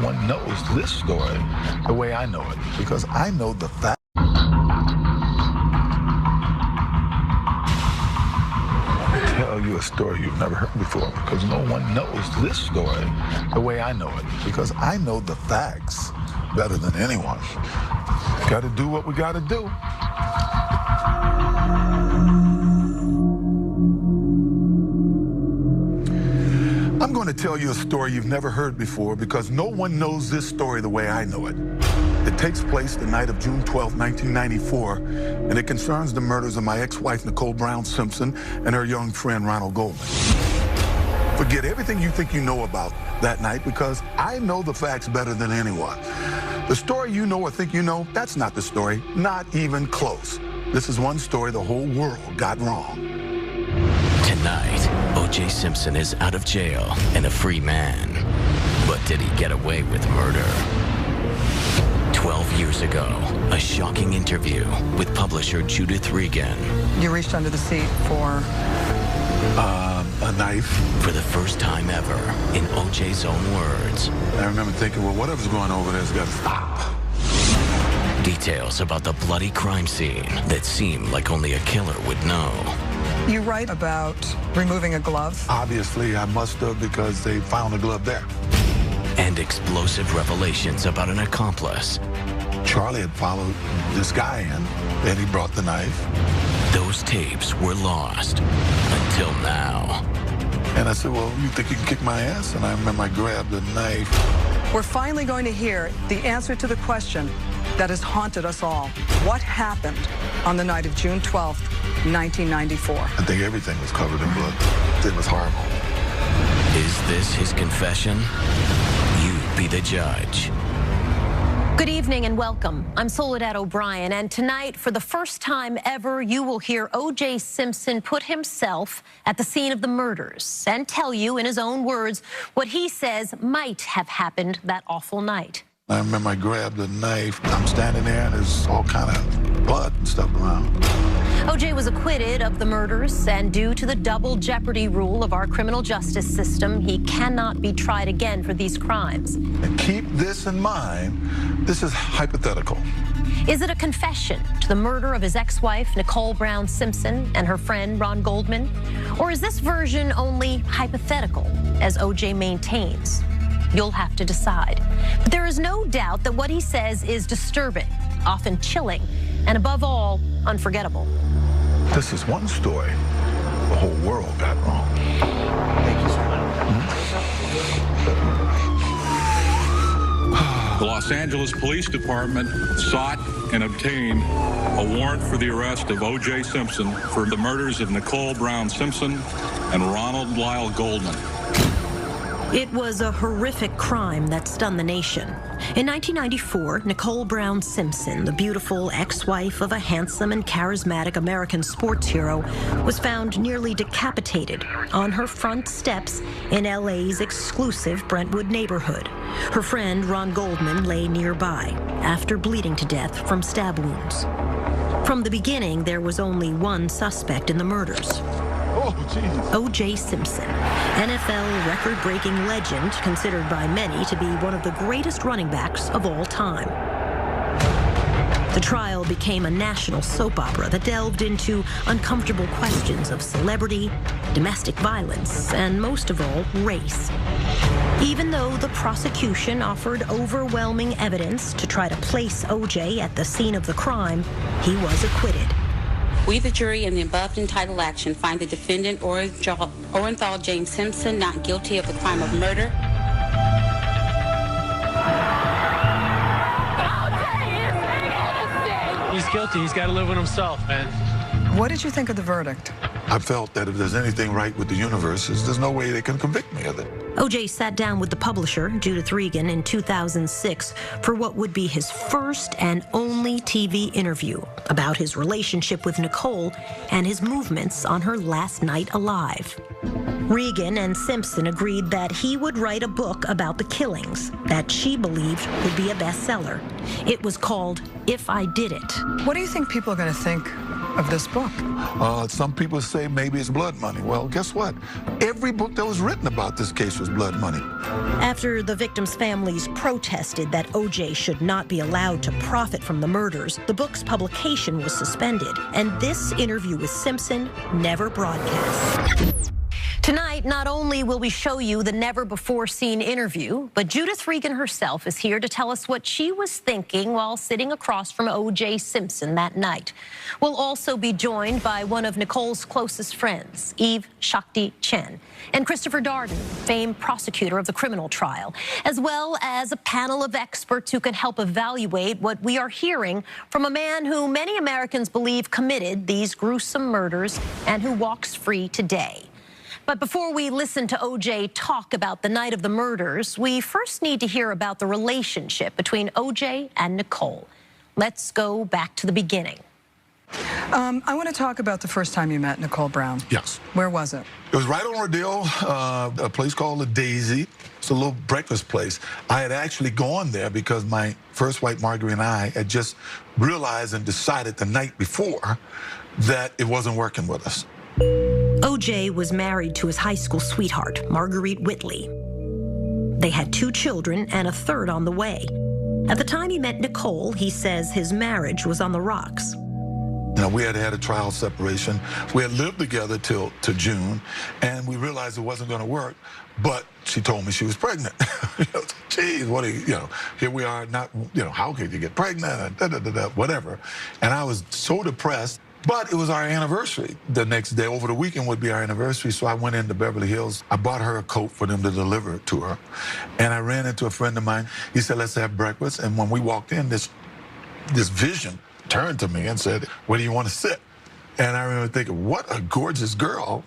one knows this story the way I know it, because I know the fact. Tell you a story you've never heard before, because no one knows this story the way I know it, because I know the facts better than anyone. Got to do what we got to do. I'm going to tell you a story you've never heard before, because no one knows this story the way I know it. It takes place the night of June 12, 1994, and it concerns the murders of my ex-wife, Nicole Brown Simpson, and her young friend, Ronald Goldman. Forget everything you think you know about that night, because I know the facts better than anyone. The story you know or think you know, that's not the story, not even close. This is one story the whole world got wrong. Tonight, O.J. Simpson is out of jail and a free man. But did he get away with murder? 12 years ago, a shocking interview with publisher Judith Regan. You reached under the seat for? A knife. For the first time ever, in O.J.'s own words. I remember thinking, well, whatever's going over there's got to stop. Details about the bloody crime scene that seemed like only a killer would know. You write about removing a glove. Obviously, I must have, because they found a glove there. And explosive revelations about an accomplice. Charlie had followed this guy in, and he brought the knife. Those tapes were lost until now. And I said, well, you think you can kick my ass? And I remember I grabbed the knife. We're finally going to hear the answer to the question that has haunted us all. What happened on the night of June 12th, 1994? I think everything was covered in blood. It was horrible. Is this his confession? You be the judge. Good evening and welcome. I'm Soledad O'Brien, and tonight, for the first time ever, you will hear O.J. Simpson put himself at the scene of the murders and tell you, in his own words, what he says might have happened that awful night. I remember I grabbed the knife. I'm standing there, and there's all kind of blood and stuff around. O.J. was acquitted of the murders, and due to the double jeopardy rule of our criminal justice system, he cannot be tried again for these crimes. And keep this in mind, this is hypothetical. Is it a confession to the murder of his ex-wife, Nicole Brown Simpson, and her friend, Ron Goldman? Or is this version only hypothetical, as O.J. maintains? You'll have to decide. But there is no doubt that what he says is disturbing, often chilling, and above all, unforgettable. This is one story the whole world got wrong. Thank you, sir. The Los Angeles Police Department sought and obtained a warrant for the arrest of O.J. Simpson for the murders of Nicole Brown Simpson and Ronald Lyle Goldman. It was a horrific crime that stunned the nation. In 1994, Nicole Brown Simpson, the beautiful ex-wife of a handsome and charismatic American sports hero, was found nearly decapitated on her front steps in LA's exclusive Brentwood neighborhood. Her friend, Ron Goldman, lay nearby after bleeding to death from stab wounds. From the beginning, there was only one suspect in the murders. O.J. Simpson, NFL record-breaking legend, considered by many to be one of the greatest running backs of all time. The trial became a national soap opera that delved into uncomfortable questions of celebrity, domestic violence, and most of all, race. Even though the prosecution offered overwhelming evidence to try to place O.J. at the scene of the crime, he was acquitted. We, the jury, in the above entitled action, find the defendant, Orenthal James Simpson, not guilty of the crime of murder. He's guilty. He's got to live with himself, man. What did you think of the verdict? I felt that if there's anything right with the universe, there's no way they can convict me of it. O.J. sat down with the publisher, Judith Regan, in 2006 for what would be his first and only TV interview about his relationship with Nicole and his movements on her last night alive. Regan and Simpson agreed that he would write a book about the killings that she believed would be a bestseller. It was called If I Did It. What do you think people are going to think of this book? Some people say maybe it's blood money. Well, guess what? Every book that was written about this case was blood money. After the victims' families protested that O.J. should not be allowed to profit from the murders, the book's publication was suspended, and this interview with Simpson never broadcast. Tonight, not only will we show you the never-before-seen interview, but Judith Regan herself is here to tell us what she was thinking while sitting across from O.J. Simpson that night. We'll also be joined by one of Nicole's closest friends, Eve Shakti Chen, and Christopher Darden, famed prosecutor of the criminal trial, as well as a panel of experts who can help evaluate what we are hearing from a man who many Americans believe committed these gruesome murders and who walks free today. But before we listen to O.J. talk about the night of the murders, we first need to hear about the relationship between O.J. and Nicole. Let's go back to the beginning. I want to talk about the first time you met Nicole Brown. Yes. Where was it? It was right on Rodeo, a place called the Daisy. It's a little breakfast place. I had actually gone there because my first wife, Marguerite, and I had just realized and decided the night before that it wasn't working with us. O.J. was married to his high school sweetheart, Marguerite Whitley. They had 2 children and a third on the way. At the time he met Nicole, he says his marriage was on the rocks. Now, we had had a trial separation. We had lived together till June, and we realized it wasn't going to work. But she told me she was pregnant. Geez, what are you know, here we are, not, how could you get pregnant? Whatever. And I was so depressed. But it was our anniversary the next day. Over the weekend would be our anniversary, so I went into Beverly Hills. I bought her a coat for them to deliver it to her. And I ran into a friend of mine. He said, let's have breakfast. And when we walked in, this vision turned to me and said, where do you want to sit? And I remember thinking, what a gorgeous girl.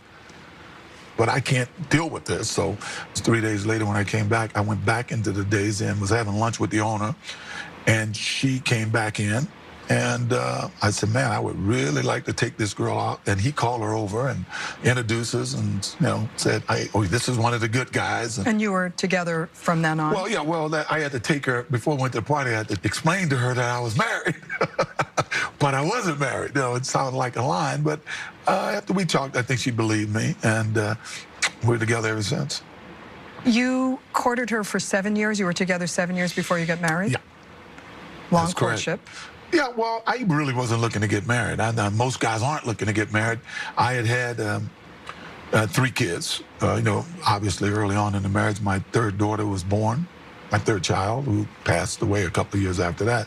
But I can't deal with this. So 3 days later when I came back, I went back into the Days Inn, was having lunch with the owner, and she came back in. And I said, man, I would really like to take this girl out. And he called her over and introduced us and, said, this is one of the good guys. And you were together from then on? Well, yeah, I had to take her, before we went to the party, I had to explain to her that I was married. But I wasn't married. It sounded like a line. But after we talked, I think she believed me. And we're together ever since. You courted her for 7 years? You were together 7 years before you got married? Yeah. Long courtship? Yeah, well, I really wasn't looking to get married. Most guys aren't looking to get married. I had 3 kids. Obviously, early on in the marriage, my 3rd daughter was born, my 3rd child, who passed away a couple of years after that.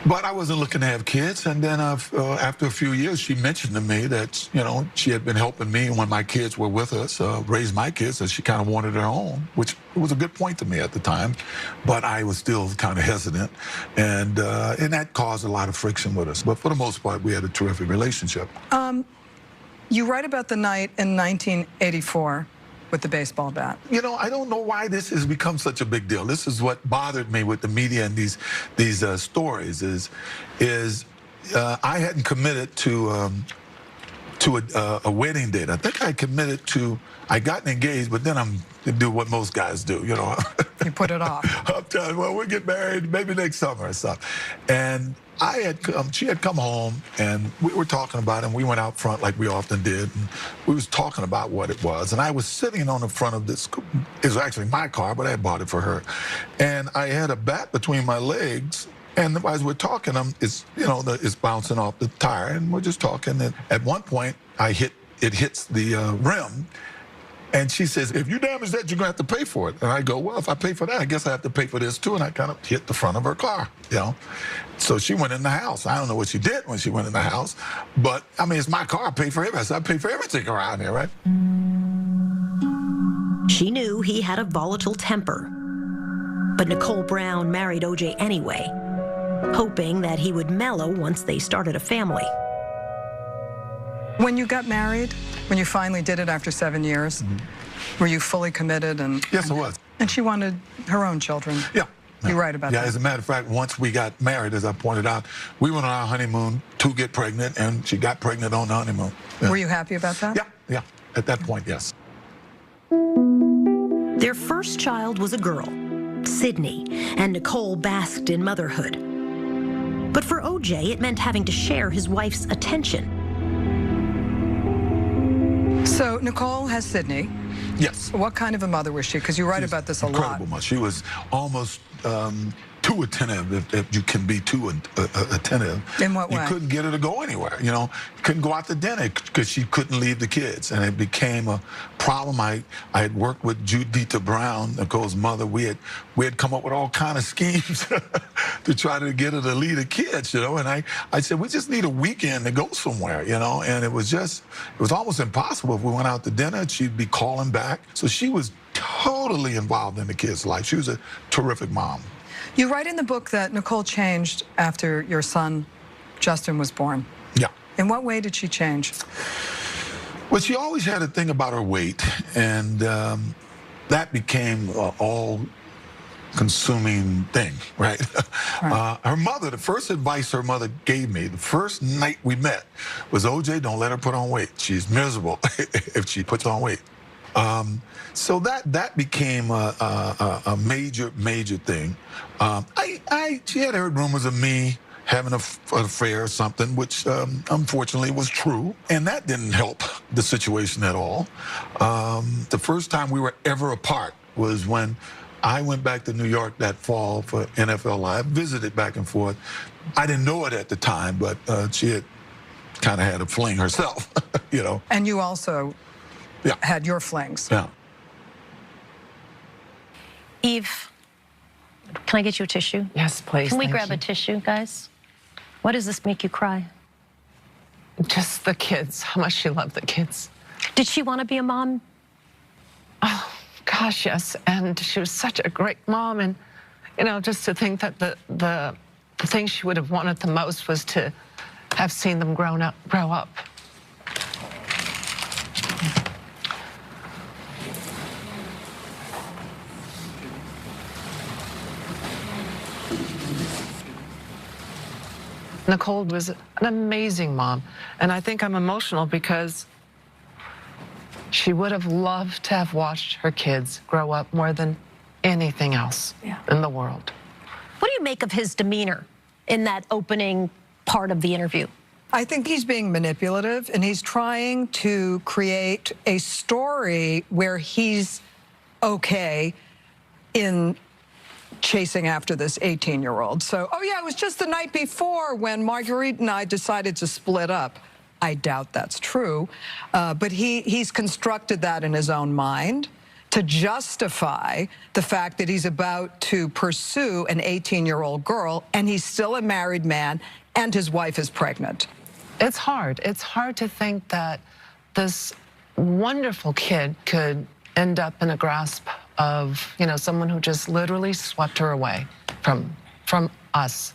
But I wasn't looking to have kids. And then after a few years, she mentioned to me that, she had been helping me when my kids were with us, raise my kids, and she kind of wanted her own, which was a good point to me at the time. But I was still kind of hesitant. And that caused a lot of friction with us. But for the most part, we had a terrific relationship. You write about the night in 1984. With the baseball bat. I don't know why this has become such a big deal. This is what bothered me with the media and these stories is I hadn't committed to a wedding date. I think I committed to, I got engaged, but then I'm to do what most guys do, You put it off. I'm telling you, well, we'll get married maybe next summer or something. And she had come home, and we were talking about it, and we went out front like we often did, and we was talking about what it was. And I was sitting on the front of this, it was actually my car, but I bought it for her. And I had a bat between my legs, and as we're talking, it's bouncing off the tire, and we're just talking. And at one point, it hits the rim. And she says, if you damage that, you're going to have to pay for it. And I go, well, if I pay for that, I guess I have to pay for this, too. And I kind of hit the front of her car, So she went in the house. I don't know what she did when she went in the house. But, it's my car. I pay for everything. I pay for everything around here, right? She knew he had a volatile temper. But Nicole Brown married O.J. anyway, hoping that he would mellow once they started a family. When you got married, when you finally did it after 7 years, were you fully committed? Yes, I was. And she wanted her own children. Yeah. You're right about that. Yeah, as a matter of fact, once we got married, as I pointed out, we went on our honeymoon to get pregnant, and she got pregnant on the honeymoon. Yeah. Were you happy about that? Yeah. At that point, yes. Their first child was a girl, Sydney, and Nicole basked in motherhood. But for O.J., it meant having to share his wife's attention. So Nicole has Sydney. Yes. What kind of a mother was she? Because you write about this a lot. Incredible mother. She was almost too attentive, if you can be too attentive. In what way? You couldn't get her to go anywhere, you know. Couldn't go out to dinner because she couldn't leave the kids. And it became a problem. I had worked with Judith Brown, Nicole's mother. We had come up with all kind of schemes to try to get her to leave the kids, you know. And I said, we just need a weekend to go somewhere, you know. And it was almost impossible. If we went out to dinner, she'd be calling back. So she was totally involved in the kids' life. She was a terrific mom. You write in the book that Nicole changed after your son, Justin, was born. Yeah. In what way did she change? Well, she always had a thing about her weight, and that became an all-consuming thing, right? Right. Her mother, the first advice her mother gave me, the first night we met, was, O.J., don't let her put on weight. She's miserable if she puts on weight. So that became a major thing. She had heard rumors of me having an affair or something, which unfortunately was true, and that didn't help the situation at all. The first time we were ever apart was when I went back to New York that fall for NFL Live, visited back and forth. I didn't know it at the time, but she had kind of had a fling herself, you know. And you also had your flings. Yeah. Eve, can I get you a tissue? Yes, please. Can we thank grab you. a tissue, guys? Why does this make you cry? Just the kids, how much she loved the kids. Did she want to be a mom? Oh, gosh, yes. And she was such a great mom. And, you know, just to think that the thing she would have wanted the most was to have seen them grow up. Nicole was an amazing mom, and I think I'm emotional because she would have loved to have watched her kids grow up more than anything else in the world. What do you make of his demeanor in that opening part of the interview? I think he's being manipulative, and he's trying to create a story where he's okay in chasing after this 18-year-old. So, oh yeah, it was just the night before when Marguerite and I decided to split up. I doubt that's true, but he's constructed that in his own mind to justify the fact that he's about to pursue an 18-year-old girl, and he's still a married man, and his wife is pregnant. It's hard. It's hard to think that this wonderful kid could end up in a grasp of, you know, someone who just literally swept her away from us.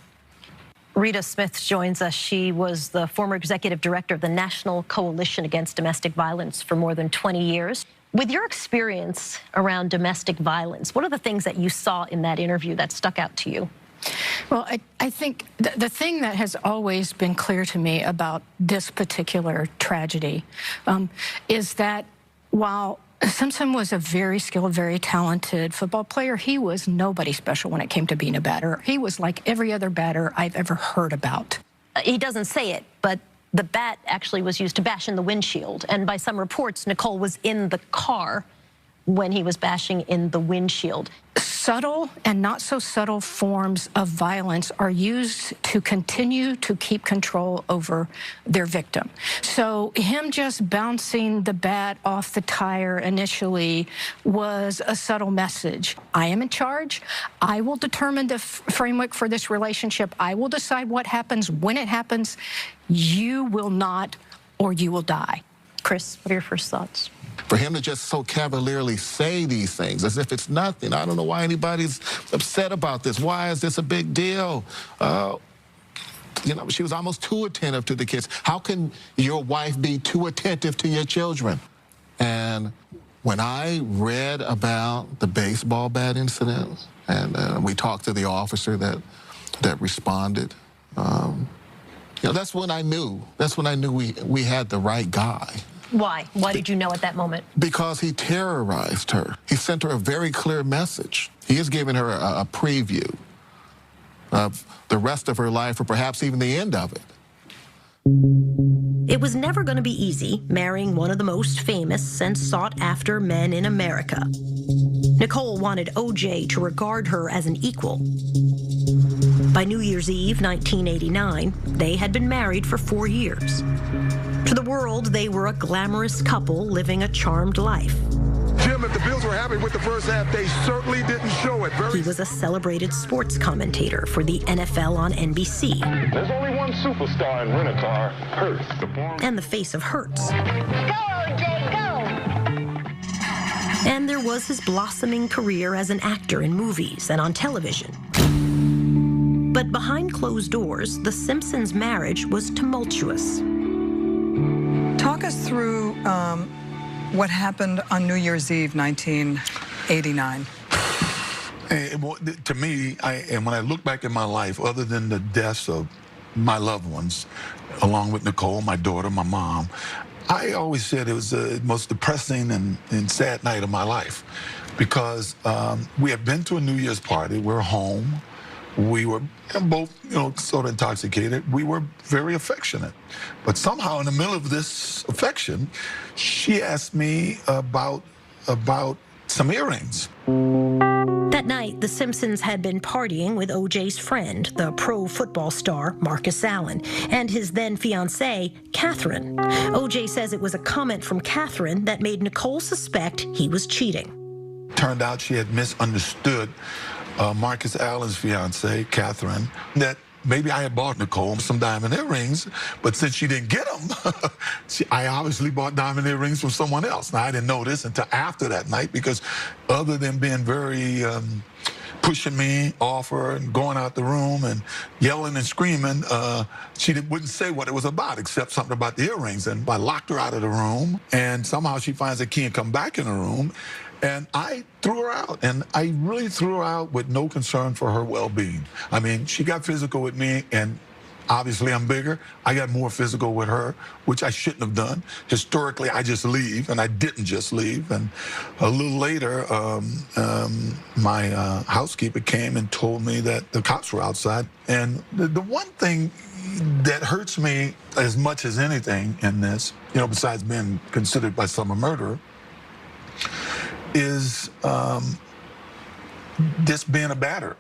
Rita Smith joins us. She was the former executive director of the National Coalition Against Domestic Violence for more than 20 years. With your experience around domestic violence, what are the things that you saw in that interview that stuck out to you? Well, I think the thing that has always been clear to me about this particular tragedy is that while Simpson was a very skilled, very talented football player, he was nobody special when it came to being a batter. He was like every other batter I've ever heard about. He doesn't say it, but the bat actually was used to bash in the windshield. And by some reports, Nicole was in the car when he was bashing in the windshield. Subtle and not so subtle forms of violence are used to continue to keep control over their victim. So him just bouncing the bat off the tire initially was a subtle message. I am in charge. I will determine the framework for this relationship. I will decide what happens when it happens. You will not, or you will die. Chris, what are your first thoughts? For him to just so cavalierly say these things as if it's nothing. I don't know why anybody's upset about this. Why is this a big deal? You know, she was almost too attentive to the kids. How can your wife be too attentive to your children? And when I read about the baseball bat incident, and we talked to the officer that responded, you know, that's when I knew. That's when I knew we had the right guy. Why? Why did you know at that moment? Because he terrorized her. He sent her a very clear message. He has given her a preview the rest of her life, or perhaps even the end of it. It was never going to be easy marrying one of the most famous and sought-after men in America. Nicole wanted O.J. to regard her as an equal. By New Year's Eve, 1989, they had been married for 4 years. To the world, they were a glamorous couple living a charmed life. Jim, if the Bills were happy with the first half, they certainly didn't show it. He was a celebrated sports commentator for the NFL on NBC. There's only one superstar in Rent-A-Car, Hurts. And the face of Hurts. Go, OJ, go! And there was his blossoming career as an actor in movies and on television. But behind closed doors, the Simpsons' marriage was tumultuous. Talk us through what happened on New Year's Eve, 1989. To me, and when I look back at my life, other than the deaths of my loved ones, along with Nicole, my daughter, my mom, I always said it was the most depressing and sad night of my life, because we had been to a New Year's party. We're home. We were both, sort of intoxicated. We were very affectionate. But somehow in the middle of this affection, she asked me about some earrings. That night, the Simpsons had been partying with O.J.'s friend, the pro football star Marcus Allen, and his then fiancée, Catherine. O.J. says it was a comment from Catherine that made Nicole suspect he was cheating. Turned out she had misunderstood Marcus Allen's fiancée, Catherine, that maybe I had bought Nicole some diamond earrings, but since she didn't get them, I obviously bought diamond earrings from someone else. Now, I didn't know this until after that night, because other than being very pushing me off her and going out the room and yelling and screaming, she wouldn't say what it was about, except something about the earrings. And I locked her out of the room, and somehow she finds a key and come back in the room. And I threw her out, and I really threw her out with no concern for her well-being. I mean, she got physical with me, and obviously I'm bigger. I got more physical with her, which I shouldn't have done. Historically, I just leave, and I didn't just leave. And a little later, my housekeeper came and told me that the cops were outside. And the one thing that hurts me as much as anything in this, besides being considered by some a murderer, is this being a batterer.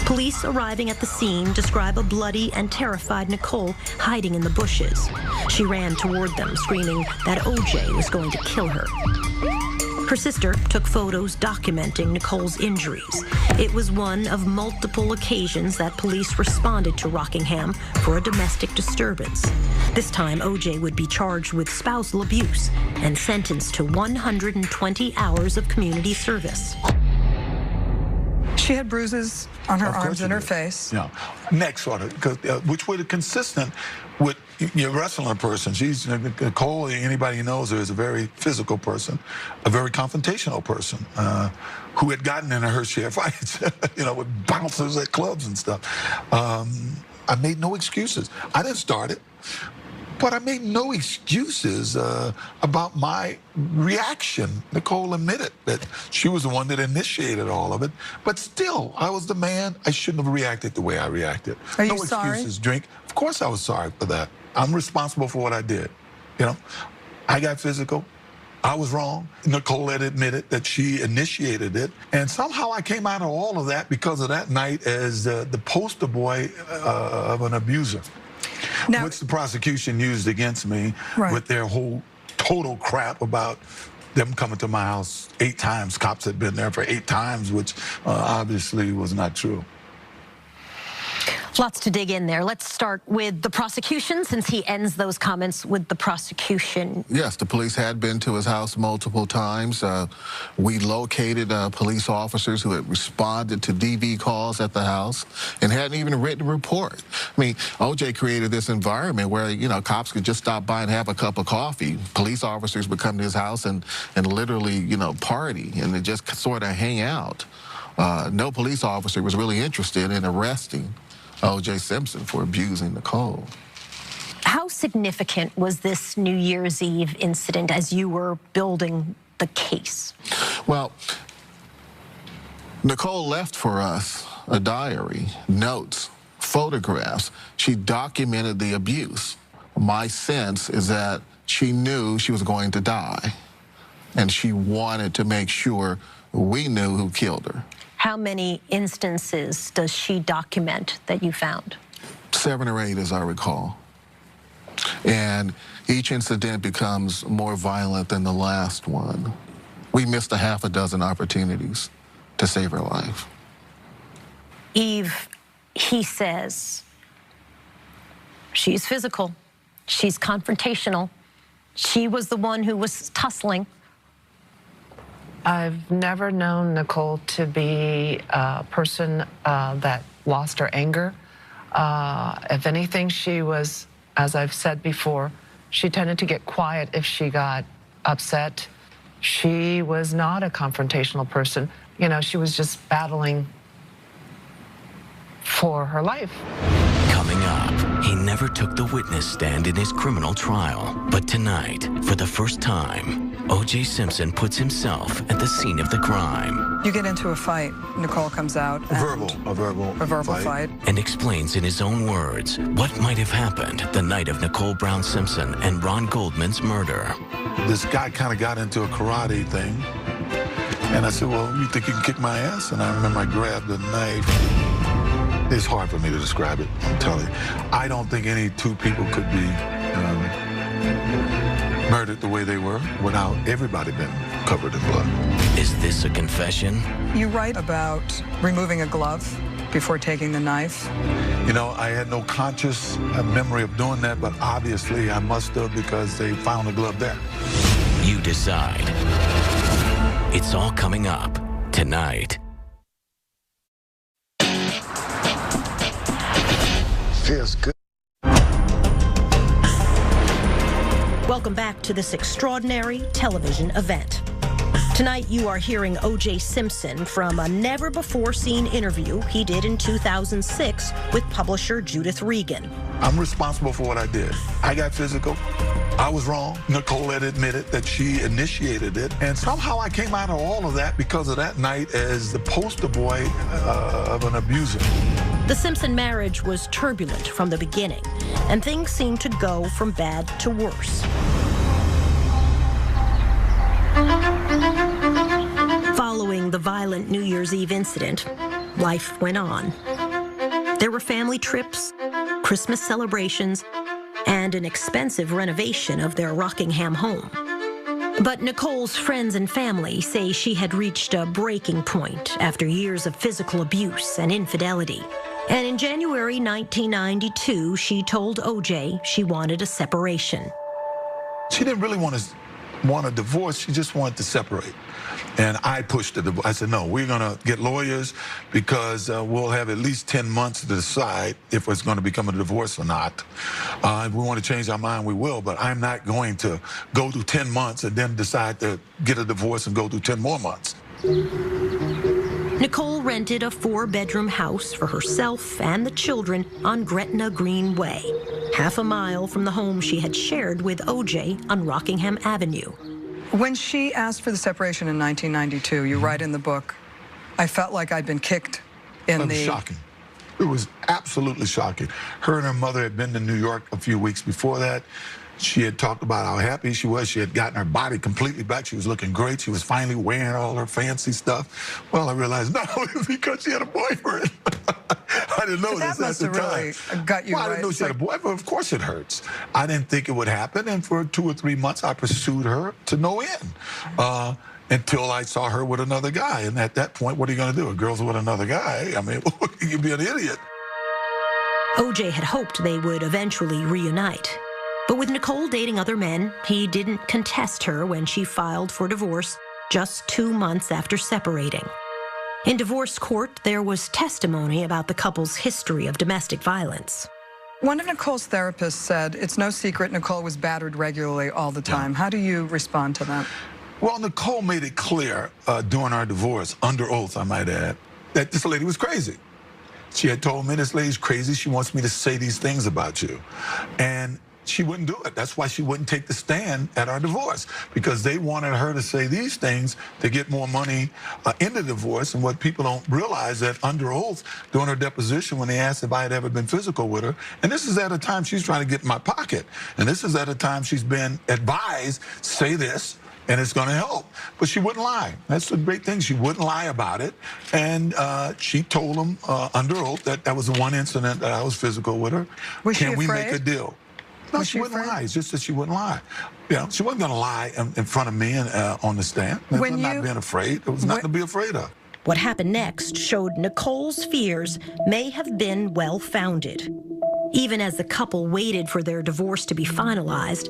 Police arriving at the scene describe a bloody and terrified Nicole hiding in the bushes. She ran toward them, screaming that O.J. was going to kill her. Her sister took photos documenting Nicole's injuries. It was one of multiple occasions that police responded to Rockingham for a domestic disturbance. This time, O.J. would be charged with spousal abuse and sentenced to 120 hours of community service. She had bruises on her arms and her face. Yeah, neck sort of, which were consistent with your wrestling person. She's Nicole. Anybody who knows her is a very physical person, a very confrontational person, who had gotten into her share of fights, with bouncers at clubs and stuff. I made no excuses. I didn't start it. But I made no excuses about my reaction. Nicole admitted that she was the one that initiated all of it. But still, I was the man. I shouldn't have reacted the way I reacted. Are you sorry? No excuses, drink. Of course I was sorry for that. I'm responsible for what I did. I got physical. I was wrong. Nicole had admitted that she initiated it. And somehow I came out of all of that because of that night as the poster boy of an abuser. Now, which the prosecution used against me with their whole total crap about them coming to my house 8 times. Cops had been there for 8 times, which obviously was not true. Lots to dig in there. Let's start with the prosecution, since he ends those comments with the prosecution. Yes, the police had been to his house multiple times. We located police officers who had responded to DV calls at the house and hadn't even written a report. I mean, O.J. created this environment where, cops could just stop by and have a cup of coffee. Police officers would come to his house and literally, party and just sort of hang out. No police officer was really interested in arresting O.J. Simpson for abusing Nicole. How significant was this New Year's Eve incident as you were building the case? Well, Nicole left for us a diary, notes, photographs. She documented the abuse. My sense is that she knew she was going to die, and she wanted to make sure we knew who killed her. How many instances does she document that you found? 7 or 8, as I recall. And each incident becomes more violent than the last one. We missed a half a dozen opportunities to save her life. Eve, he says, she's physical, she's confrontational, she was the one who was tussling. I've never known Nicole to be a person that lost her anger. If anything, she was, as I've said before, she tended to get quiet if she got upset. She was not a confrontational person. You know, she was just battling for her life. Coming up, he never took the witness stand in his criminal trial. But tonight, for the first time, O.J. Simpson puts himself at the scene of the crime. You get into a fight. Nicole comes out. A verbal fight. And explains in his own words what might have happened the night of Nicole Brown Simpson and Ron Goldman's murder. This guy kind of got into a karate thing. And I said, well, you think you can kick my ass? And I remember I grabbed a knife. It's hard for me to describe it, I'm telling you. I don't think any two people could be murdered the way they were without everybody being covered in blood. Is this a confession? You write about removing a glove before taking the knife. You know, I had no conscious memory of doing that, but obviously I must have because they found the glove there. You decide. It's all coming up tonight. Feels good. Welcome back to this extraordinary television event. Tonight, you are hearing O.J. Simpson from a never-before-seen interview he did in 2006 with publisher Judith Regan. I'm responsible for what I did. I got physical. I was wrong. Nicole had admitted that she initiated it. And somehow I came out of all of that because of that night as the poster boy of an abuser. The Simpson marriage was turbulent from the beginning, and things seemed to go from bad to worse. Following the violent New Year's Eve incident, life went on. There were family trips, Christmas celebrations, and an expensive renovation of their Rockingham home. But Nicole's friends and family say she had reached a breaking point after years of physical abuse and infidelity. And in January 1992, she told O.J. she wanted a separation. She didn't really want a divorce. She just wanted to separate. And I pushed the divorce. I said, no, we're going to get lawyers because we'll have at least 10 months to decide if it's going to become a divorce or not. If we want to change our mind, we will. But I'm not going to go through 10 months and then decide to get a divorce and go through 10 more months. Nicole rented a 4-bedroom house for herself and the children on Gretna Green Way, half a mile from the home she had shared with O.J. on Rockingham Avenue. When she asked for the separation in 1992, you write in the book, I felt like I'd been kicked in It was shocking. It was absolutely shocking. Her and her mother had been to New York a few weeks before that. She had talked about how happy she was. She had gotten her body completely back. She was looking great. She was finally wearing all her fancy stuff. Well, I realized, no, it was because she had a boyfriend. I didn't know this at the time. Really got you well, I didn't know she had a boyfriend. Of course it hurts. I didn't think it would happen. And for 2 or 3 months, I pursued her to no end until I saw her with another guy. And at that point, what are you going to do? A girl's with another guy? I mean, you'd be an idiot. O.J. had hoped they would eventually reunite. But with Nicole dating other men, he didn't contest her when she filed for divorce just 2 months after separating. In divorce court, there was testimony about the couple's history of domestic violence. One of Nicole's therapists said it's no secret Nicole was battered regularly all the time. How do you respond to that? Well, Nicole made it clear during our divorce, under oath, I might add, that this lady was crazy. She had told me, this lady's crazy. She wants me to say these things about you. And she wouldn't do it. That's why she wouldn't take the stand at our divorce, because they wanted her to say these things to get more money in the divorce. And what people don't realize, that under oath during her deposition, when they asked if I had ever been physical with her, and this is at a time she's trying to get in my pocket, and this is at a time she's been advised, say this, and it's going to help. But she wouldn't lie. That's the great thing. She wouldn't lie about it. And she told him under oath that that was the one incident that I was physical with her. Was she Can we afraid? make a deal? No, she wouldn't lie. It's just that she wouldn't lie. You know, she wasn't going to lie in front of me and on the stand. It was not being afraid. It was nothing to be afraid of. What happened next showed Nicole's fears may have been well-founded. Even as the couple waited for their divorce to be finalized,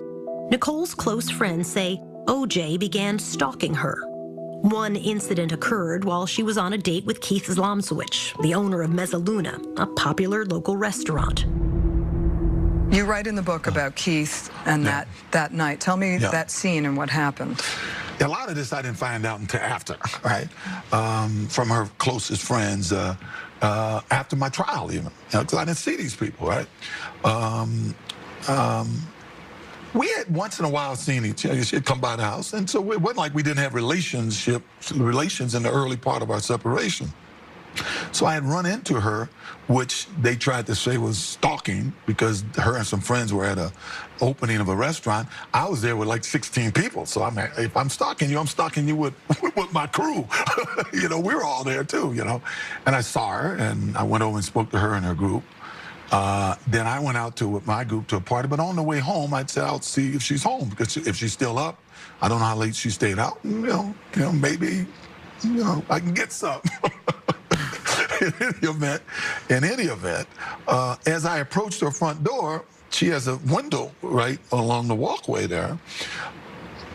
Nicole's close friends say O.J. began stalking her. One incident occurred while she was on a date with Keith Zlomswich, the owner of Mezzaluna, a popular local restaurant. You write in the book about Keith and that night. Tell me that scene and what happened. A lot of this I didn't find out until after, right? From her closest friends, after my trial even, because I didn't see these people, right? We had once in a while seen each other. She'd come by the house, and so it wasn't like we didn't have relations in the early part of our separation. So I had run into her, which they tried to say was stalking, because her and some friends were at an opening of a restaurant. I was there with like 16 people, so I'm if I'm stalking you with my crew. You know, we were all there too, you know. And I saw her, and I went over and spoke to her and her group. Then I went out with my group to a party, but on the way home, I'd say I'll see if she's home, because if she's still up, I don't know how late she stayed out. You know, maybe, I can get something. In any event, as I approached her front door, she has a window right along the walkway there.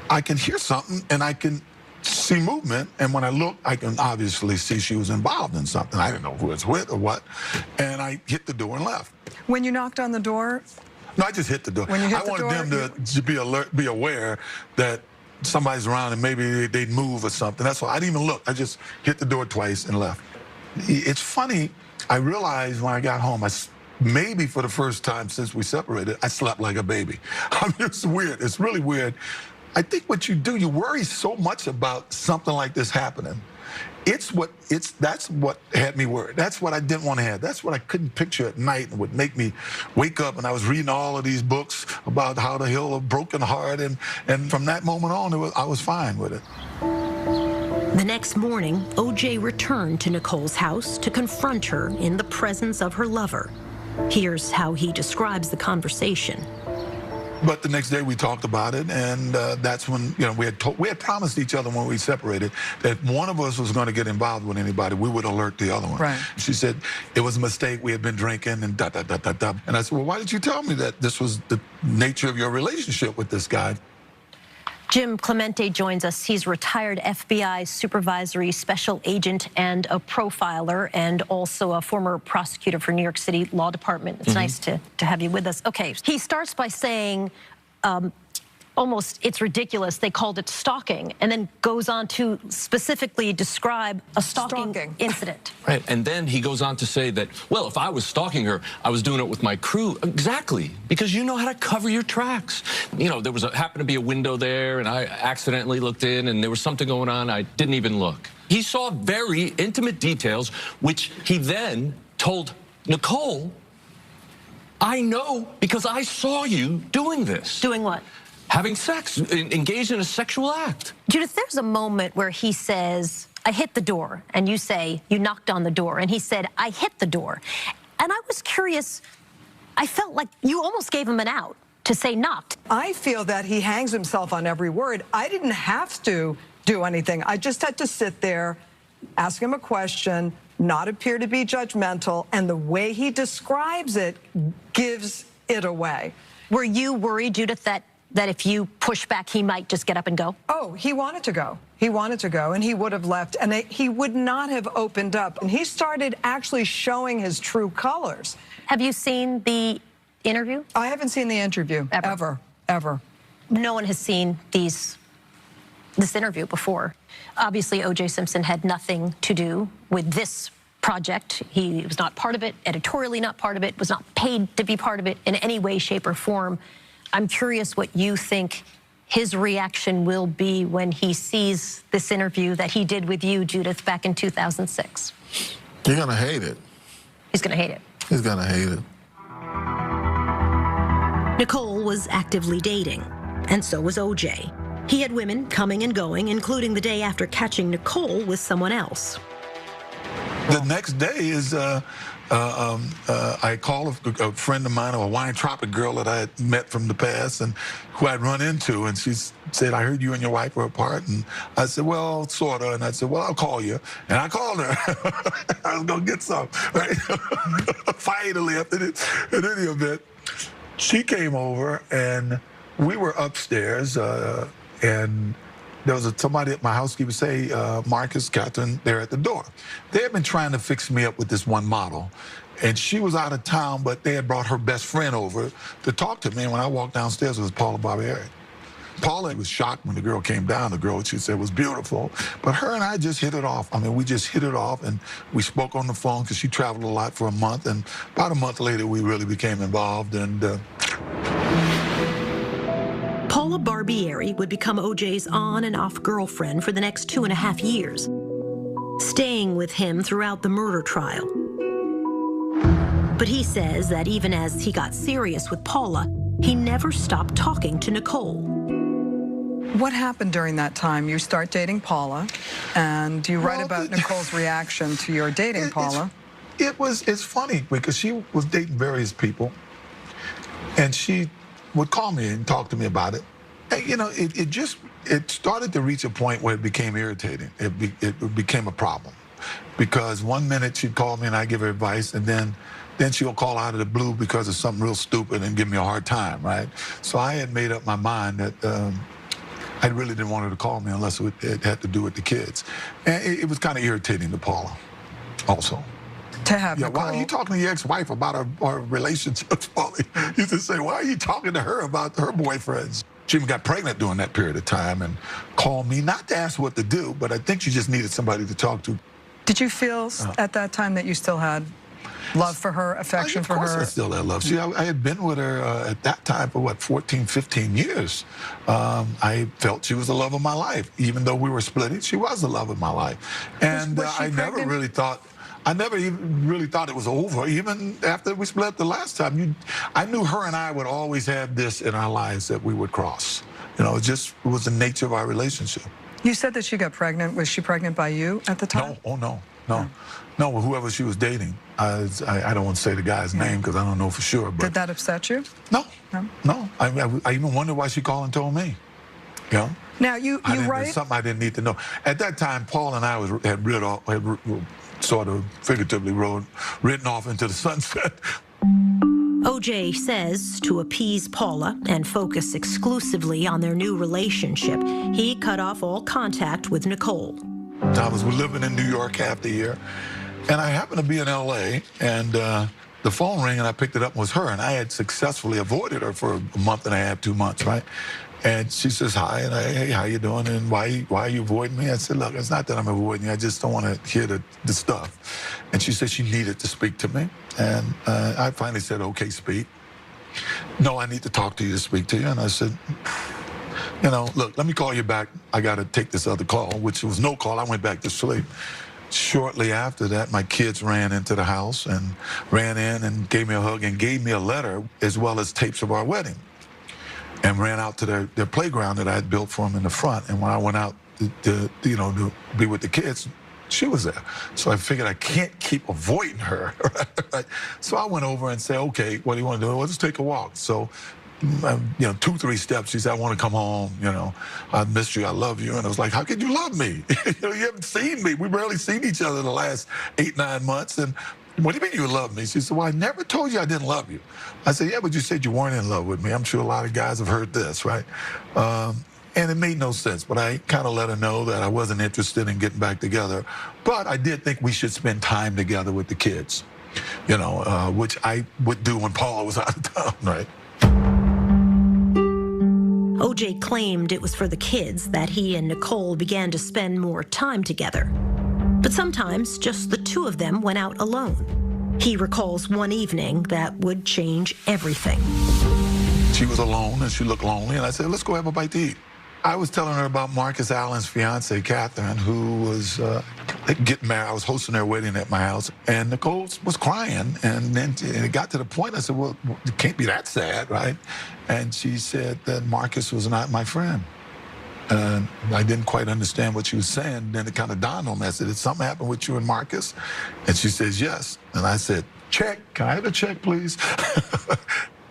I can hear something, and I can see movement, and when I look, I can obviously see she was involved in something. I didn't know who it's with or what, and I hit the door and left. When you knocked on the door? No, I just hit the door. When you hit I wanted them to be alert, be aware that somebody's around and maybe they'd move or something. That's why I didn't even look. I just hit the door twice and left. It's funny, I realized when I got home, maybe for the first time since we separated, I slept like a baby. It's weird. It's really weird. I think what you do, you worry so much about something like this happening. That's what had me worried. That's what I didn't want to have. That's what I couldn't picture at night and would make me wake up. And I was reading all of these books about how to heal a broken heart. And from that moment on, I was fine with it. The next morning, O.J. returned to Nicole's house to confront her in the presence of her lover. Here's how he describes the conversation. But the next day we talked about it, and that's when we had promised each other when we separated that one of us was going to get involved with anybody, we would alert the other one. Right. She said it was a mistake. We had been drinking and da-da-da-da-da. And I said, well, why did you tell me that this was the nature of your relationship with this guy? Jim Clemente joins us. He's retired FBI supervisory special agent and a profiler, and also a former prosecutor for New York City Law Department. It's nice to have you with us. Okay, he starts by saying, almost, it's ridiculous, they called it stalking, and then goes on to specifically describe a stalking incident. Right, and then he goes on to say that, well, if I was stalking her, I was doing it with my crew. Exactly, because you know how to cover your tracks. You know, there was happened to be a window there, and I accidentally looked in, and there was something going on, I didn't even look. He saw very intimate details, which he then told Nicole, I know because I saw you doing this. Doing what? Having sex, engaged in a sexual act. Judith, there's a moment where he says, I hit the door, and you say, you knocked on the door, and he said, I hit the door. And I was curious, I felt like you almost gave him an out to say knocked. I feel that he hangs himself on every word. I didn't have to do anything. I just had to sit there, ask him a question, not appear to be judgmental, and the way he describes it gives it away. Were you worried, Judith, that if you push back, he might just get up and go? Oh, he wanted to go. He wanted to go, and he would have left, and he would not have opened up. And he started actually showing his true colors. Have you seen the interview? I haven't seen the interview, ever. No one has seen this interview before. Obviously, O.J. Simpson had nothing to do with this project. He was not part of it, editorially not part of it, was not paid to be part of it in any way, shape, or form. I'm curious what you think his reaction will be when he sees this interview that he did with you, Judith, back in 2006. He's gonna hate it. He's gonna hate it. He's gonna hate it. Nicole was actively dating, and so was OJ. He had women coming and going, including the day after catching Nicole with someone else. The next day is, I call a friend of mine, a Hawaiian girl that I had met from the past and who I'd run into, and she said, I heard you and your wife were apart. And I said, well, sort of. And I said, well, I'll call you. And I called her. I was going to get some, right? Finally, after this, in any event, she came over, and we were upstairs, and there was somebody at my housekeeper say, Marcus, Catherine, they're at the door. They had been trying to fix me up with this one model, and she was out of town, but they had brought her best friend over to talk to me. And when I walked downstairs, it was Paula Barbieri. Paula was shocked when the girl came down. The girl, she said, was beautiful. But her and I just hit it off. I mean, we just hit it off, and we spoke on the phone because she traveled a lot for a month. And about a month later, we really became involved. And Paula Barbieri would become OJ's on and off girlfriend for the next 2.5 years, staying with him throughout the murder trial. But he says that even as he got serious with Paula, he never stopped talking to Nicole. What happened during that time? You start dating Paula, and you write about Nicole's reaction to your dating Paula. It's funny because she was dating various people, and she would call me and talk to me about it. And, you know, it started to reach a point where it became irritating. It became a problem because one minute she'd call me and I'd give her advice, and then she'll call out of the blue because of something real stupid and give me a hard time, right? So I had made up my mind that I really didn't want her to call me unless it had to do with the kids. And it was kind of irritating to Paula also. To have Nicole. Why are you talking to your ex-wife about our relationships, Paula? You used to say, why are you talking to her about her boyfriends? She even got pregnant during that period of time and called me, not to ask what to do, but I think she just needed somebody to talk to. Did you feel at that time that you still had love for her, affection for her? Of course I still had love. See, I had been with her at that time for, what, 14, 15 years. I felt she was the love of my life. Even though we were splitting, she was the love of my life. And I never even really thought it was over. Even after we split the last time, I knew her and I would always have this in our lives that we would cross. You know, it was the nature of our relationship. You said that she got pregnant. Was she pregnant by you at the time? No, whoever she was dating. I don't want to say the guy's name because I don't know for sure. But did that upset you? No. I even wondered why she called and told me. You know? Now, you write... There's something I didn't need to know. At that time, Paul and I had sort of figuratively written off into the sunset. OJ says to appease Paula and focus exclusively on their new relationship, he cut off all contact with Nicole. I was living in New York half the year, and I happened to be in L.A., and the phone rang, and I picked it up, and it was her, and I had successfully avoided her for a month and a half, 2 months, right? And she says, hi, and hey, how you doing, and why are you avoiding me? I said, look, it's not that I'm avoiding you, I just don't want to hear the stuff. And she said she needed to speak to me, and I finally said, okay, speak. No, I need to talk to you to speak to you, and I said, you know, look, let me call you back. I got to take this other call, which was no call. I went back to sleep. Shortly after that, my kids ran into the house and ran in and gave me a hug and gave me a letter as well as tapes of our wedding, and ran out to their playground that I had built for them in the front. And when I went out to be with the kids, she was there. So I figured I can't keep avoiding her. Right? So I went over and said, okay, what do you want to do? Well, let's take a walk. So 2, 3 steps. She said, I want to come home. You know, I missed you. I love you. And I was like, how could you love me? You haven't seen me. We've barely seen each other in the last 8, 9 months. And what do you mean you love me? She said, well, I never told you I didn't love you. I said, yeah, but you said you weren't in love with me. I'm sure a lot of guys have heard this, right? And it made no sense, but I kind of let her know that I wasn't interested in getting back together. But I did think we should spend time together with the kids, you know, which I would do when Paula was out of town, right? OJ claimed it was for the kids that he and Nicole began to spend more time together. But sometimes just the two of them went out alone. He recalls one evening that would change everything. She was alone, and she looked lonely, and I said, let's go have a bite to eat. I was telling her about Marcus Allen's fiance, Catherine, who was getting married. I was hosting their wedding at my house, and Nicole was crying, and then it got to the point, I said, well, it can't be that sad, right? And she said that Marcus was not my friend. And I didn't quite understand what she was saying. Then it kind of dawned on me. I said, did something happen with you and Marcus? And she says, yes. And I said, check. Can I have a check, please?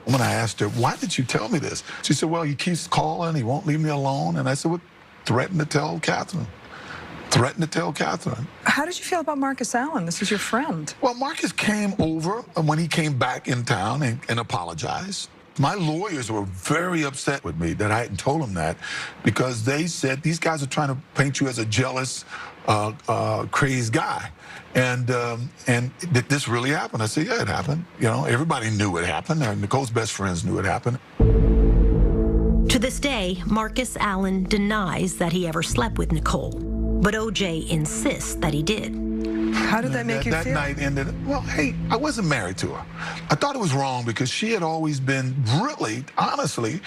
When I asked her, why did you tell me this? She said, well, he keeps calling. He won't leave me alone. And I said, well, threaten to tell Catherine. Threaten to tell Catherine. How did you feel about Marcus Allen? This is your friend. Well, Marcus came over when he came back in town and apologized. My lawyers were very upset with me that I hadn't told them that, because they said these guys are trying to paint you as a jealous, crazed guy. And did this really happen? I said, yeah, it happened. You know, everybody knew it happened. Nicole's best friends knew it happened. To this day, Marcus Allen denies that he ever slept with Nicole, but O.J. insists that he did. How did that make you feel? That night ended, well, hey, I wasn't married to her. I thought it was wrong because she had always been, really, honestly,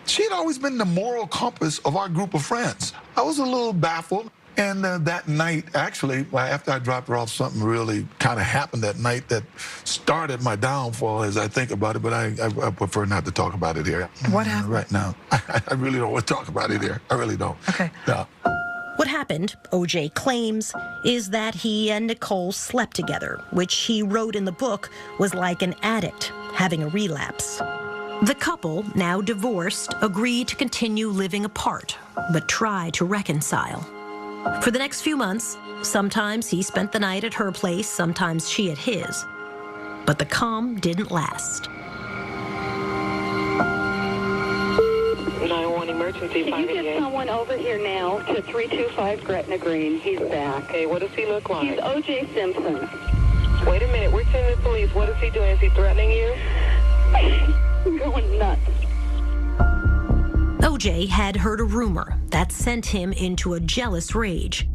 she had always been the moral compass of our group of friends. I was a little baffled. And that night, actually, after I dropped her off, something really kind of happened that night that started my downfall as I think about it, but I prefer not to talk about it here. What happened? Right now. I really don't want to talk about it here. I really don't. Okay. No. What happened, O.J. claims, is that he and Nicole slept together, which he wrote in the book was like an addict having a relapse. The couple, now divorced, agreed to continue living apart, but try to reconcile. For the next few months, sometimes he spent the night at her place, sometimes she at his. But the calm didn't last. 911 emergency. Can you get someone over here now to 325 Gretna Green? He's back. Okay, what does he look like? He's O.J. Simpson. Wait a minute, we're sending the police. What is he doing? Is he threatening you? I'm going nuts. O.J. had heard a rumor that sent him into a jealous rage.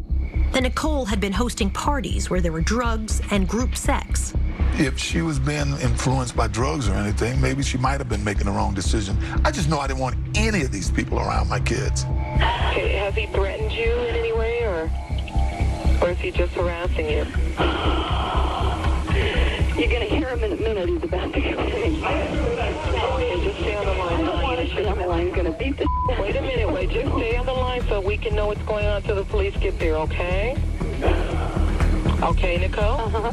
That Nicole had been hosting parties where there were drugs and group sex. If she was being influenced by drugs or anything, maybe she might have been making the wrong decision. I just know I didn't want any of these people around my kids. Okay, has he threatened you in any way, or is he just harassing you? You're going to hear him in a minute. He's about to go in. Okay, just stay on the line. I don't want to stay on the line. He's going to beat the Wait a minute, wait. Just stay on the line so we can know what's going on until the police get there, okay? Okay, Nicole? Uh-huh.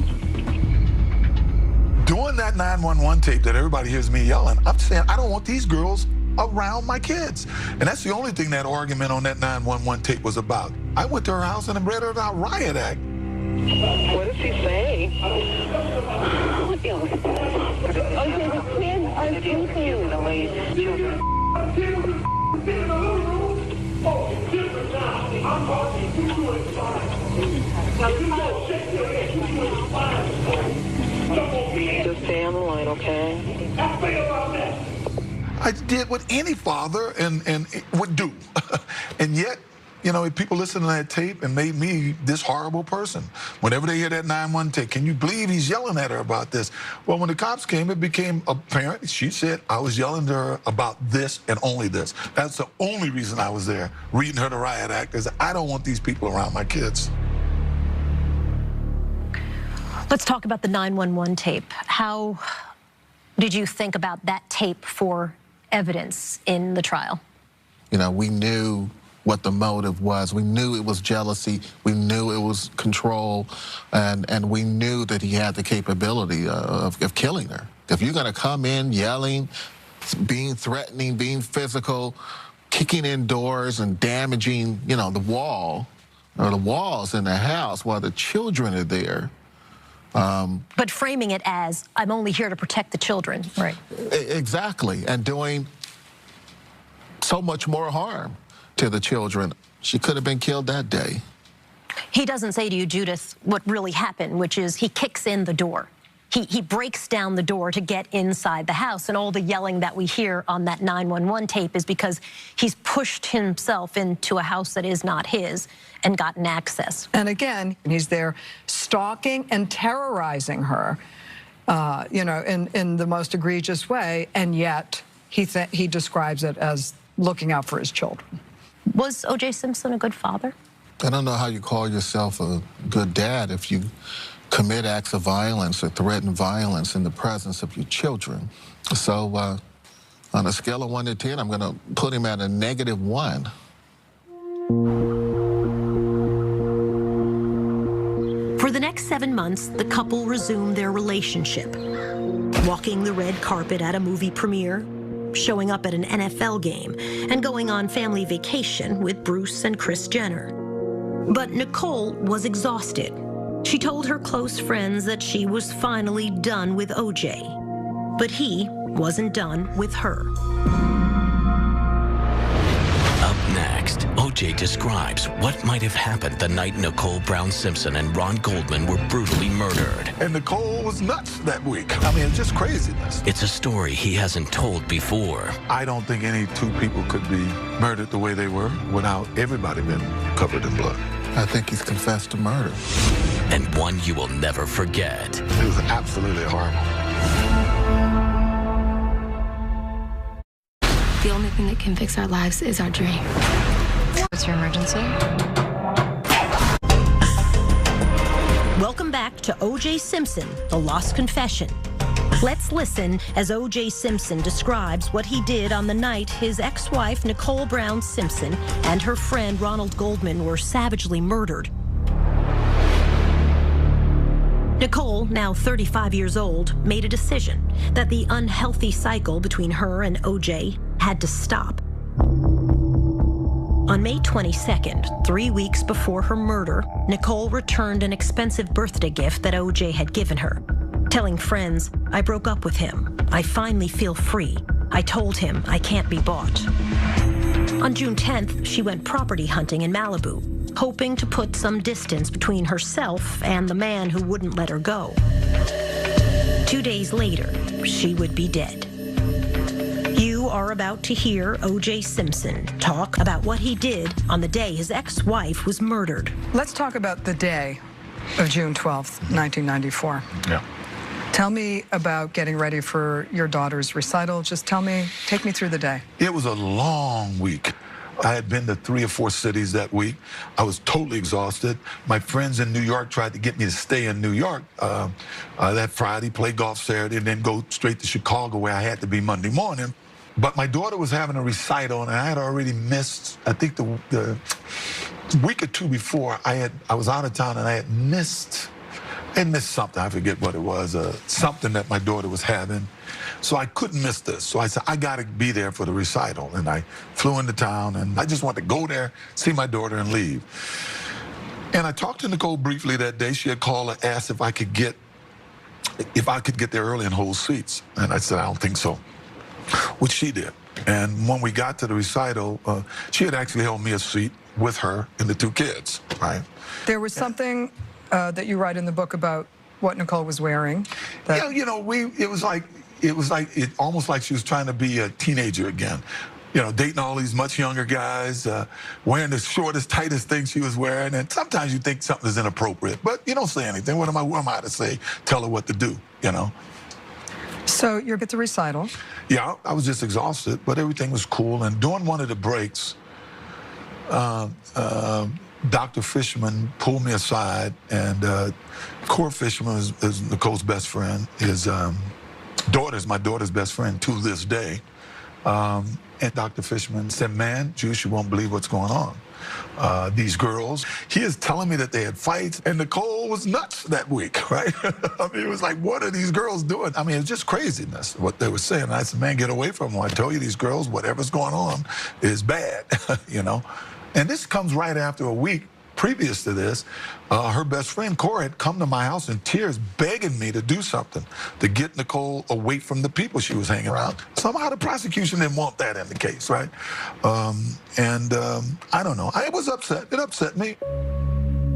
Doing that 911 tape that everybody hears me yelling, I'm saying I don't want these girls around my kids. And that's the only thing that argument on that 911 tape was about. I went to her house and read her that riot act. What does he say? Just stay on the line, okay? I did what any father and would do. And yet, you know, if people listen to that tape and made me this horrible person. Whenever they hear that 911 tape, can you believe he's yelling at her about this? Well, when the cops came, it became apparent. She said I was yelling to her about this and only this. That's the only reason I was there, reading her the riot act, is I don't want these people around my kids. Let's talk about the 911 tape. How did you think about that tape for evidence in the trial? You know, we knew what the motive was. We knew it was jealousy. We knew it was control. And we knew that he had the capability of killing her. If you're going to come in yelling, being threatening, being physical, kicking in doors and damaging, you know, the wall or the walls in the house while the children are there. But framing it as, I'm only here to protect the children. Right. Exactly. And doing so much more harm to the children. She could have been killed that day. He doesn't say to you, Judith, what really happened, which is he kicks in the door. He breaks down the door to get inside the house, and all the yelling that we hear on that 911 tape is because he's pushed himself into a house that is not his and gotten access. And again, he's there stalking and terrorizing her, you know, in the most egregious way, and yet he describes it as looking out for his children. Was O.J. Simpson a good father? I don't know how you call yourself a good dad if you commit acts of violence or threaten violence in the presence of your children. So on a scale of 1 to 10, I'm going to put him at a -1. For the next 7 months, the couple resumed their relationship, walking the red carpet at a movie premiere, showing up at an NFL game, and going on family vacation with Bruce and Kris Jenner. But Nicole was exhausted. She told her close friends that she was finally done with O.J., but he wasn't done with her. Up next, O.J. describes what might have happened the night Nicole Brown Simpson and Ron Goldman were brutally murdered. And Nicole was nuts that week. I mean, it's just craziness. It's a story he hasn't told before. I don't think any two people could be murdered the way they were without everybody being covered in blood. I think he's confessed to murder. And one you will never forget. It was absolutely horrible. The only thing that can fix our lives is our dream. What's your emergency? Welcome back to O.J. Simpson, The Lost Confession. Let's listen as O.J. Simpson describes what he did on the night his ex-wife, Nicole Brown Simpson, and her friend Ronald Goldman were savagely murdered. Nicole, now 35 years old, made a decision that the unhealthy cycle between her and O.J. had to stop. On May 22nd, 3 weeks before her murder, Nicole returned an expensive birthday gift that O.J. had given her, telling friends, "I broke up with him. I finally feel free. I told him I can't be bought." On June 10th, she went property hunting in Malibu, hoping to put some distance between herself and the man who wouldn't let her go. 2 days later, she would be dead. You are about to hear O.J. Simpson talk about what he did on the day his ex-wife was murdered. Let's talk about the day of June 12th, 1994. Yeah. Tell me about getting ready for your daughter's recital. Just take me through the day. It was a long week. I had been to 3 or 4 cities that week. I was totally exhausted. My friends in New York tried to get me to stay in New York that Friday, play golf Saturday, and then go straight to Chicago where I had to be Monday morning. But my daughter was having a recital, and I had already missed, I think the week or 2 before, I was out of town, and I had missed something. I forget what it was, something that my daughter was having. So I couldn't miss this. So I said, I got to be there for the recital. And I flew into town, and I just wanted to go there, see my daughter, and leave. And I talked to Nicole briefly that day. She had called and asked if I could get there early and hold seats. And I said, I don't think so, which she did. And when we got to the recital, she had actually held me a seat with her and the 2 kids, right? There was something that you write in the book about what Nicole was wearing. Yeah, you know, it was almost like she was trying to be a teenager again. You know, dating all these much younger guys, wearing the shortest, tightest thing she was wearing. And sometimes you think something is inappropriate, but you don't say anything. What am I to say? Tell her what to do, you know? So you're at the recital. Yeah, I was just exhausted, but everything was cool. And during one of the breaks, Dr. Fisherman pulled me aside, and Cora Fisherman is Nicole's best friend. His daughter's my daughter's best friend to this day. And Dr. Fisherman said, man, Juice, you won't believe what's going on. These girls, he is telling me that they had fights, and Nicole was nuts that week, right? I mean, it was like, what are these girls doing? I mean, it's just craziness, what they were saying. And I said, man, get away from them. I tell you, these girls, whatever's going on is bad, you know? And this comes right after a week previous to this. Her best friend, Cora, had come to my house in tears begging me to do something to get Nicole away from the people she was hanging around. Somehow the prosecution didn't want that in the case, right? I don't know. I was upset. It upset me.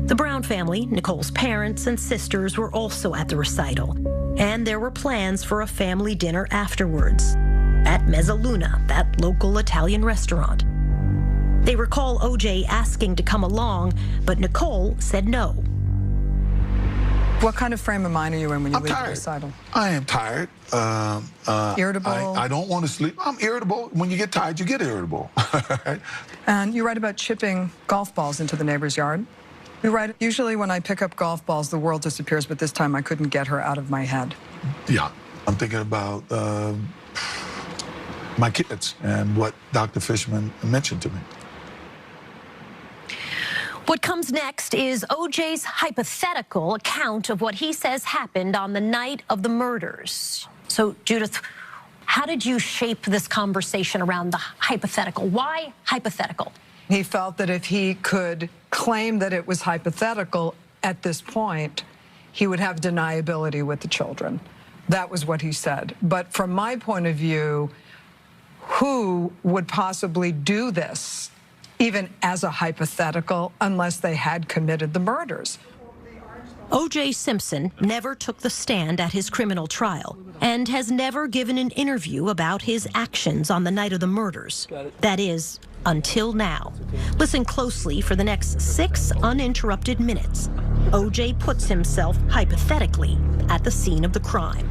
The Brown family, Nicole's parents and sisters, were also at the recital, and there were plans for a family dinner afterwards at Mezzaluna, that local Italian restaurant. They recall O.J. asking to come along, but Nicole said no. What kind of frame of mind are you in when you leave tired. the recital? I am tired. Irritable? I don't want to sleep. I'm irritable. When you get tired, you get irritable. And you write about chipping golf balls into the neighbor's yard. You write, usually when I pick up golf balls, the world disappears, but this time I couldn't get her out of my head. Yeah, I'm thinking about my kids and what Dr. Fishman mentioned to me. What comes next is O.J.'s hypothetical account of what he says happened on the night of the murders. So, Judith, how did you shape this conversation around the hypothetical? Why hypothetical? He felt that if he could claim that it was hypothetical at this point, he would have deniability with the children. That was what he said. But from my point of view, who would possibly do this, even as a hypothetical, unless they had committed the murders? O.J. Simpson never took the stand at his criminal trial and has never given an interview about his actions on the night of the murders. That is, until now. Listen closely for the next 6 uninterrupted minutes. O.J. puts himself hypothetically at the scene of the crime.